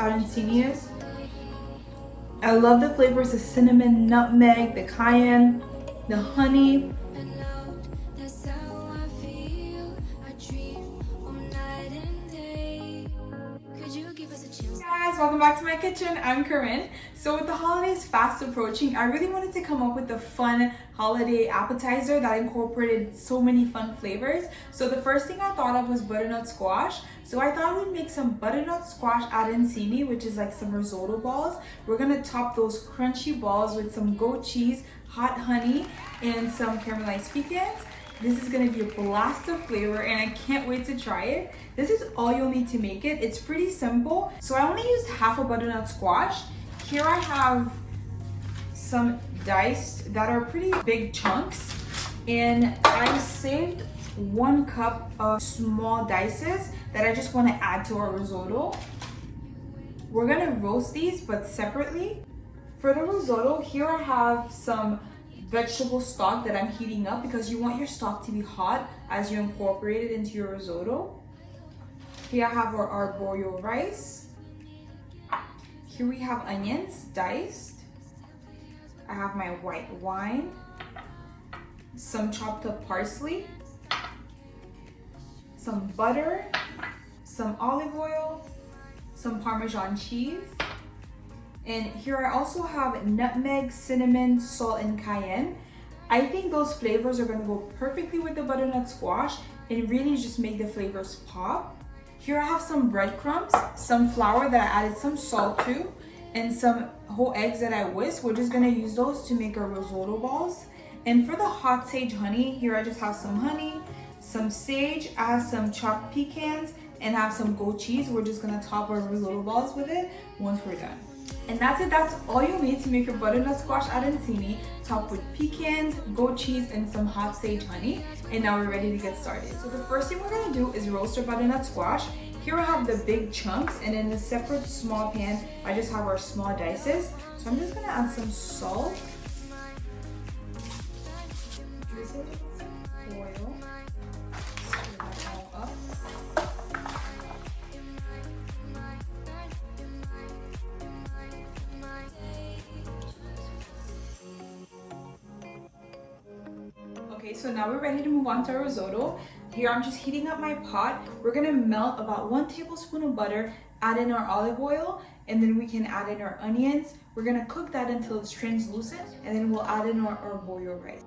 arancini is. I love the flavors, the cinnamon, nutmeg, the cayenne, the honey. Guys, welcome back to my kitchen. I'm Corinne. So with the holidays fast approaching, I really wanted to come up with a fun holiday appetizer that incorporated so many fun flavors. So the first thing I thought of was butternut squash. So I thought we'd make some butternut squash arancini, which is like some risotto balls. We're gonna top those crunchy balls with some goat cheese, hot honey, and some caramelized pecans. This is gonna be a blast of flavor and I can't wait to try it. This is all you'll need to make it. It's pretty simple. So I only used half a butternut squash. Here I have some diced that are pretty big chunks, and I saved 1 cup of small dices that I just want to add to our risotto. We're gonna roast these but separately. For the risotto, here I have some vegetable stock that I'm heating up because you want your stock to be hot as you incorporate it into your risotto. Here I have our arborio rice. Here we have onions diced. I have my white wine, some chopped up parsley, some butter, some olive oil, some Parmesan cheese. And here I also have nutmeg, cinnamon, salt, and cayenne. I think those flavors are gonna go perfectly with the butternut squash and really just make the flavors pop. Here I have some breadcrumbs, some flour that I added some salt to, and some whole eggs that I whisked. We're just gonna use those to make our risotto balls. And for the hot sage honey, here I just have some honey, some sage, I have some chopped pecans, and I have some goat cheese. We're just gonna top our risotto balls with it once we're done. And that's it. That's all you'll need to make your butternut squash arancini, topped with pecans, goat cheese, and some hot sage honey. And now we're ready to get started. So the first thing we're gonna do is roast our butternut squash. Here I have the big chunks, and in a separate small pan, I just have our small dices. So I'm just gonna add some salt, drizzle it with some oil, stir that all up. Okay, so now we're ready to move on to our risotto. Here I'm just heating up my pot. We're gonna melt about 1 tablespoon of butter, add in our olive oil, and then we can add in our onions. We're gonna cook that until it's translucent, and then we'll add in our arborio rice.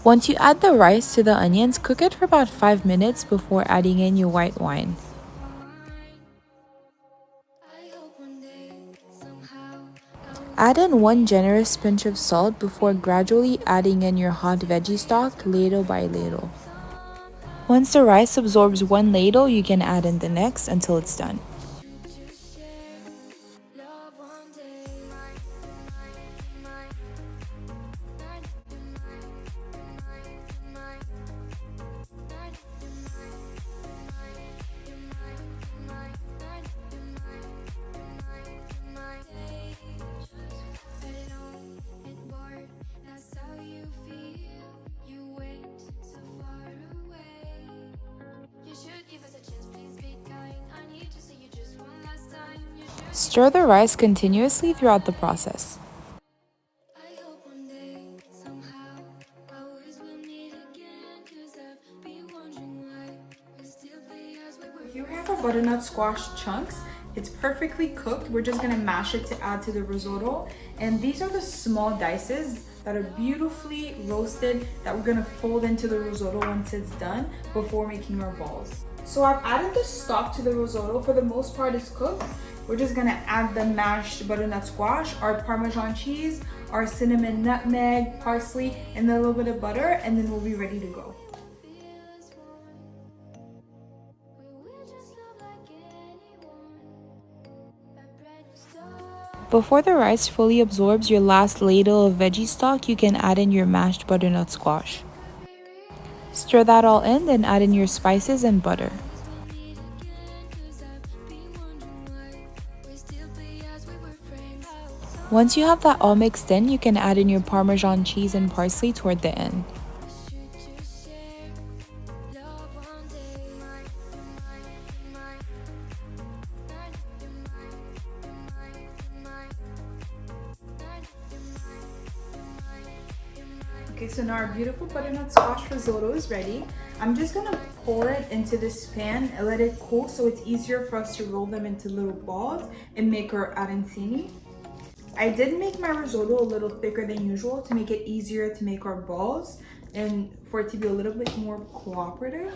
Once you add the rice to the onions, cook it for about 5 minutes before adding in your white wine. Add in 1 generous pinch of salt before gradually adding in your hot veggie stock ladle by ladle. Once the rice absorbs 1 ladle, you can add in the next until it's done. Stir the rice continuously throughout the process. Here we have our butternut squash chunks. It's perfectly cooked. We're just gonna mash it to add to the risotto. And these are the small dices that are beautifully roasted that we're gonna fold into the risotto once it's done before making our balls. So I've added the stock to the risotto. For the most part, it's cooked. We're just gonna add the mashed butternut squash, our Parmesan cheese, our cinnamon, nutmeg, parsley, and a little bit of butter, and then we'll be ready to go. Before the rice fully absorbs your last ladle of veggie stock, you can add in your mashed butternut squash. Stir that all in, then add in your spices and butter. Once you have that all mixed in, you can add in your Parmesan cheese and parsley toward the end. Okay, so now our beautiful butternut squash risotto is ready. I'm just gonna pour it into this pan and let it cool so it's easier for us to roll them into little balls and make our arancini. I did make my risotto a little thicker than usual to make it easier to make our balls and for it to be a little bit more cooperative.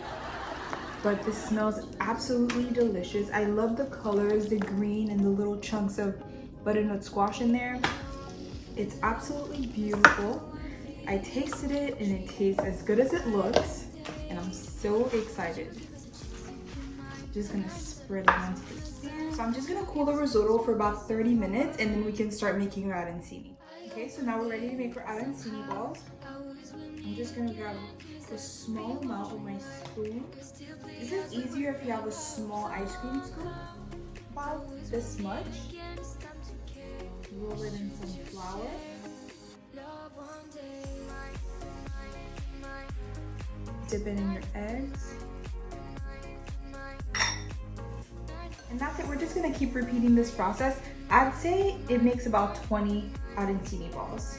But this smells absolutely delicious. I love the colors, the green and the little chunks of butternut squash in there. It's absolutely beautiful. I tasted it and it tastes as good as it looks and I'm so excited. Just gonna spread it onto this pan. So I'm just gonna cool the risotto for about 30 minutes and then we can start making our arancini. Okay, so now we're ready to make our arancini balls. I'm just gonna grab a small amount with my spoon. This is easier if you have a small ice cream scoop, about this much. Roll it in some flour. Dip it in your eggs. And that's it, we're just gonna keep repeating this process. I'd say it makes about 20 arancini balls.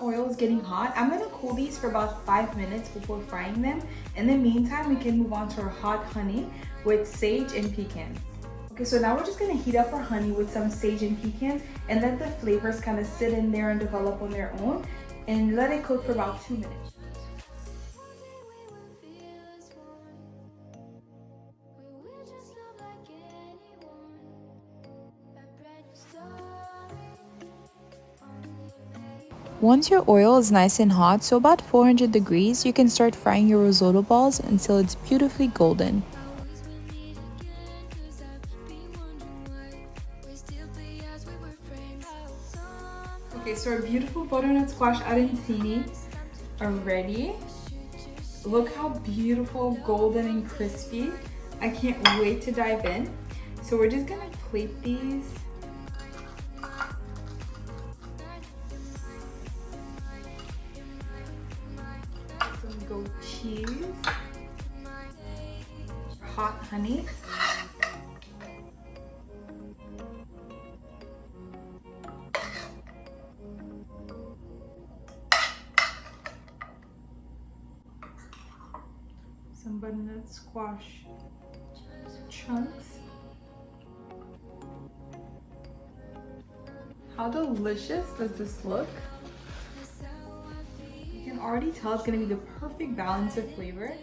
Oil is getting hot. I'm gonna cool these for about 5 minutes before frying them. In the meantime, we can move on to our hot honey with sage and pecans. Okay, so now we're just gonna heat up our honey with some sage and pecans and let the flavors kind of sit in there and develop on their own and let it cook for about 2 minutes. Once your oil is nice and hot, so about 400 degrees, you can start frying your risotto balls until it's beautifully golden. Okay, so our beautiful butternut squash arancini are ready. Look how beautiful, golden and crispy. I can't wait to dive in. So we're just gonna plate these. Goat cheese, hot honey, some butternut squash chunks. How delicious does this look? You can already tell it's gonna be the perfect balance of flavor.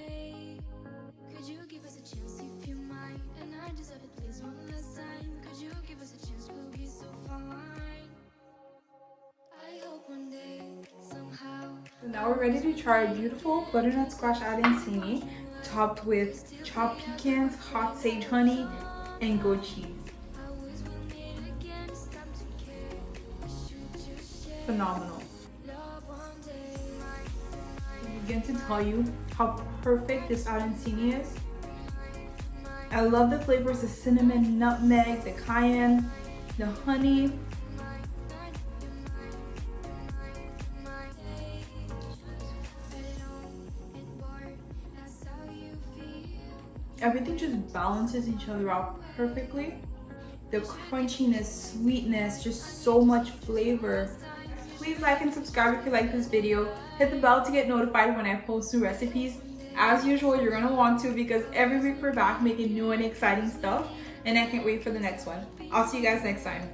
So now we're ready to try our beautiful butternut squash arancini topped with chopped pecans, hot sage honey, and goat cheese. Phenomenal. I begin to tell you how perfect this arancini is. I love the flavors, the cinnamon, nutmeg, the cayenne, the honey. Everything just balances each other out perfectly. The crunchiness, sweetness, just so much flavor. Please like and subscribe if you like this video. Hit the bell to get notified when I post new recipes. As usual, you're gonna want to because every week we're back making new and exciting stuff, and I can't wait for the next one. I'll see you guys next time.